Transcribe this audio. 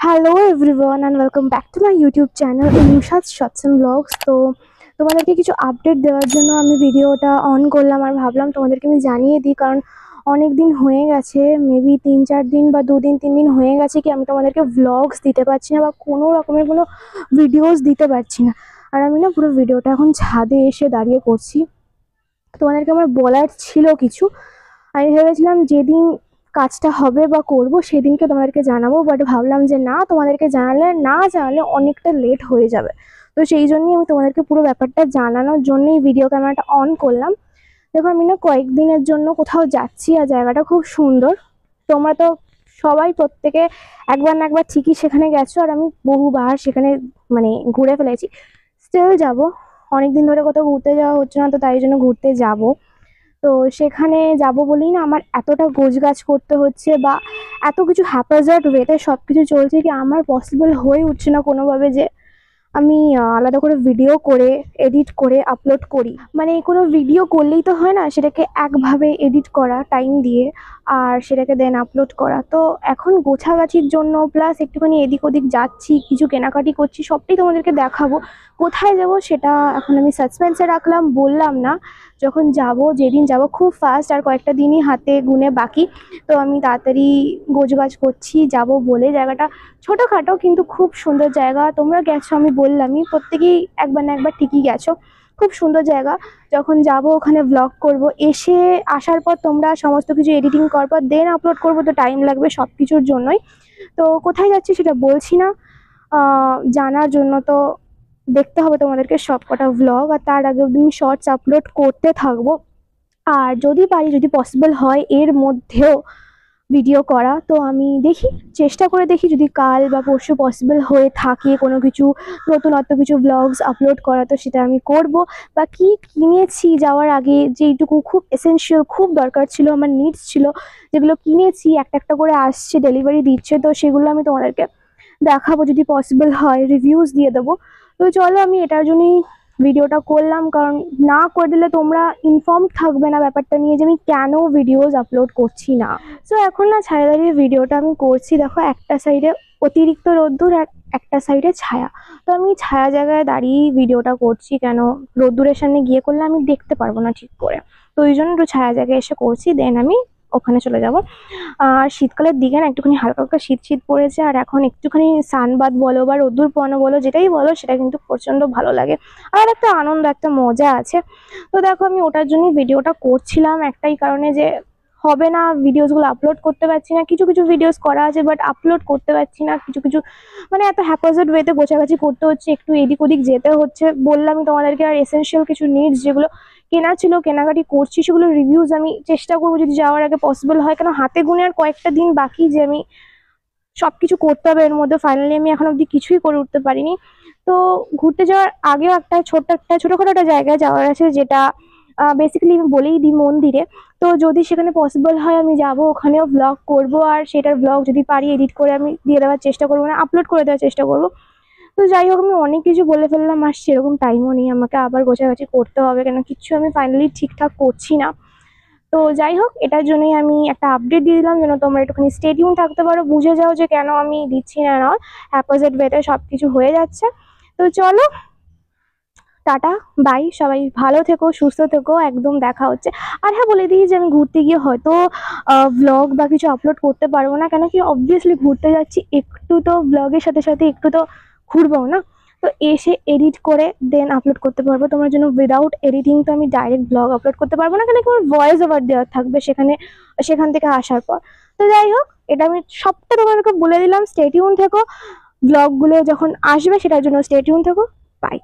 Hello everyone and welcome back to my YouTube channel Inushad shorts and vlogs. তো তোমাদেরকে কিছু update দেওয়ার জন্য আমি ভিডিওটা অন করলাম আর ভাবলাম তোমাদেরকে আমি জানিয়ে দিই, কারণ অনেক দিন হয়ে গেছে, মেবি 3-4 দিন বা 2-3 দিন হয়ে গেছে কি আমি তোমাদেরকে ভ্লগস দিতে পারছি না বা কোনো রকমের কোনো ভিডিওস দিতে পারছি না। আর আমি না পুরো ভিডিওটা এখন ছাদে এসে দাঁড়িয়ে করছি। তোমাদেরকে আমার বলার ছিল কিছু, আমি ভেবেছিলাম যেদিন কাজটা হবে বা করব সেদিনকে তোমাদেরকে জানাবো, বাট ভাবলাম যে না, তোমাদেরকে জানালে অনেকটা লেট হয়ে যাবে। তো সেই জন্যই আমি তোমাদেরকে পুরো ব্যাপারটা জানানোর জন্যই ভিডিও ক্যামেরাটা অন করলাম। দেখো, আমি না কয়েকদিনের জন্য কোথাও যাচ্ছি আর জায়গাটা খুব সুন্দর। তোমরা তো সবাই প্রত্যেকে একবার না একবার ঠিকই সেখানে গেছো, আর আমি বহুবার সেখানে মানে ঘুরে ফেলেছি। স্টিল যাব, অনেকদিন ধরে কোথাও ঘুরতে যাওয়া হচ্ছে না, তো তাই জন্য ঘুরতে যাব। তো সেখানে যাব বলেই না আমার এতটা গোছগাছ করতে হচ্ছে বা এত কিছু হ্যাপাজার্ড ওয়েতে সব কিছু চলছে কি আমার পসিবল হয়ে উঠছে না কোনোভাবে যে আমি আলাদা করে ভিডিও করে এডিট করে আপলোড করি। মানে কোনো ভিডিও করলেই তো হয় না, সেটাকে একভাবে এডিট করা টাইম দিয়ে আর সেটাকে দেন আপলোড করা। তো এখন গোছাগাছির জন্য প্লাস একটুখানি এদিক ওদিক যাচ্ছি, কিছু কেনাকাটি করছি, সবটাই তোমাদেরকে দেখাবো। কোথায় যাব সেটা এখন আমি সাসপেন্সে রাখলাম, বললাম না। যখন যাব, যেদিন যাব খুব ফাস্ট, আর কয়েকটা দিনই হাতে গুনে বাকি। তো আমি তাড়াতাড়ি গোছগাছ করছি যাব বলে। জায়গাটা ছোটোখাটো কিন্তু খুব সুন্দর জায়গা। তোমরা গেছো আমি বললামই, প্রত্যেকেই একবার না একবার ঠিকই গেছো। খুব সুন্দর জায়গা। যখন যাব ওখানে ব্লগ করব, আসার পর তোমরা সমস্ত কিছু এডিটিং করার পর দেন আপলোড করব, তো টাইম লাগবে সব কিছুর জন্যই। তো কোথায় যাচ্ছি সেটা বলছি না, জানার জন্য তো দেখতে হবে তোমাদেরকে সব কটা ভ্লগ, আর তার আগে আমি শর্টস আপলোড করতে থাকবো। আর যদি পারি, যদি পসিবল হয় এর মধ্যেও ভিডিও করা, তো আমি চেষ্টা করে দেখি যদি কাল বা পরশু পসিবল হয়ে থাকে কোনো কিছু নতুনত্ব কিছু ব্লগস আপলোড করা, তো সেটা আমি করব। বা কি কিনেছি যাওয়ার আগে, যেইটুকু খুব এসেনশিয়াল, খুব দরকার ছিল, আমার নিডস ছিল, যেগুলো কিনেছি একটা একটা করে আসছে, ডেলিভারি দিচ্ছে, তো সেগুলো আমি তোমাদেরকে দেখাবো, যদি পসিবল হয় রিভিউজ দিয়ে দেবো। তো চলো, আমি এটার জন্যই ভিডিওটা করলাম, কারণ না করে দিলে তোমরা ইনফর্ম থাকবে না ব্যাপারটা নিয়ে যে আমি কেন ভিডিওস আপলোড করছি না। সো এখন না ছায়া দাঁড়িয়ে ভিডিওটা আমি করছি। দেখো, একটা সাইডে অতিরিক্ত রোদ্দুর আর একটা সাইডে ছায়া। তো আমি ছায়া জায়গায় দাঁড়িয়েই ভিডিওটা করছি, কেন রোদ্দুরের সামনে গিয়ে করলে আমি দেখতে পারবো না ঠিক করে। তো ওই জন্য একটু ছায়া জায়গায় এসে করছি, দেন আমি ওখানে চলে যাব। আর শীতকালের দিকে না একটুখানি হালকা হালকা শীত শীত পড়েছে, আর এখন একটুখানি সানবাদ বলো বা রোদ্দুর পোয়ানো বলো, যেটাই বলো, সেটা কিন্তু প্রচণ্ড ভালো লাগে আর একটা আনন্দ, একটা মজা আছে। তো দেখো, আমি ওটার জন্যই ভিডিওটা করছিলাম, একটাই কারণে যে হবে না, ভিডিওসগুলো আপলোড করতে পারছি না। কিছু কিছু ভিডিওস করা আছে বাট আপলোড করতে পারছি না, কিছু কিছু মানে এত হ্যাপাজার্ড ওয়েতে গোছাগাছি করতে হচ্ছে, একটু এদিক ওদিক যেতে হচ্ছে, বললামই তোমাদেরকে। আর এসেনশিয়াল কিছু নিডস যেগুলো কেনা ছিল, কেনাকাটি করছি, সেগুলো রিভিউজ আমি চেষ্টা করবো যদি যাওয়ার আগে পসিবল হয়, কেন হাতে গুনে আর কয়েকটা দিন বাকি যে আমি সবকিছু করতে হবে এর মধ্যে। ফাইনালি আমি এখন অব্দি কিছুই করে উঠতে পারিনি। তো ঘুরতে যাওয়ার আগেও একটা ছোটখাটো একটা জায়গায় যাওয়ার আছে, যেটা বেসিক্যালি আমি বলেই দিই, মন্দিরে। তো যদি সেখানে পসিবল হয় আমি যাব, ওখানেও ব্লগ করব, আর সেটার ব্লগ যদি পারি এডিট করে আমি দিয়ে দেওয়ার চেষ্টা করবো, না আপলোড করে দেওয়ার চেষ্টা করবো। তো যাই হোক, আমি অনেক কিছু বলে ফেললাম, আর সেরকম টাইমও নেই, আমাকে আবার গোছাগাছি করতে হবে, কেন কিচ্ছু আমি ফাইনালি ঠিকঠাক করছি না। তো যাই হোক, এটার জন্যই আমি একটা আপডেট দিয়ে দিলাম, যেন তোমরা একটুখানি স্টে টিউন থাকতে পারো, বুঝে যাও যে কেন আমি দিচ্ছি না। হ্যাপাজার্ড ওয়েতে সব কিছু হয়ে যাচ্ছে। তো চলো, টাটা, বাই, সবাই ভালো থেকো, সুস্থ থেকো, একদম দেখা হচ্ছে। আর হ্যাঁ, বলে দিই যে আমি ঘুরতে গিয়ে হয়তো ব্লগ বা কিছু আপলোড করতে পারবো না, কেন কি অবভিয়াসলি ঘুরতে যাচ্ছি, একটু তো ব্লগের সাথে সাথে একটু তো ঘুরবো না। তো এসে এডিট করে দেন আপলোড করতে পারবো। তোমার জন্য উইদাউট এডিটিং তো আমি ডাইরেক্ট ব্লগ আপলোড করতে পারবো না, কেন কি আমার ভয়েস ওভার দেওয়ার থাকবে সেখান থেকে আসার পর। তো যাই হোক, এটা আমি সবটা তোমাদেরকে বলে দিলাম। স্টে টিউন থেকো, ব্লগগুলো যখন আসবে সেটার জন্য স্টে টিউন থেকো। বাই।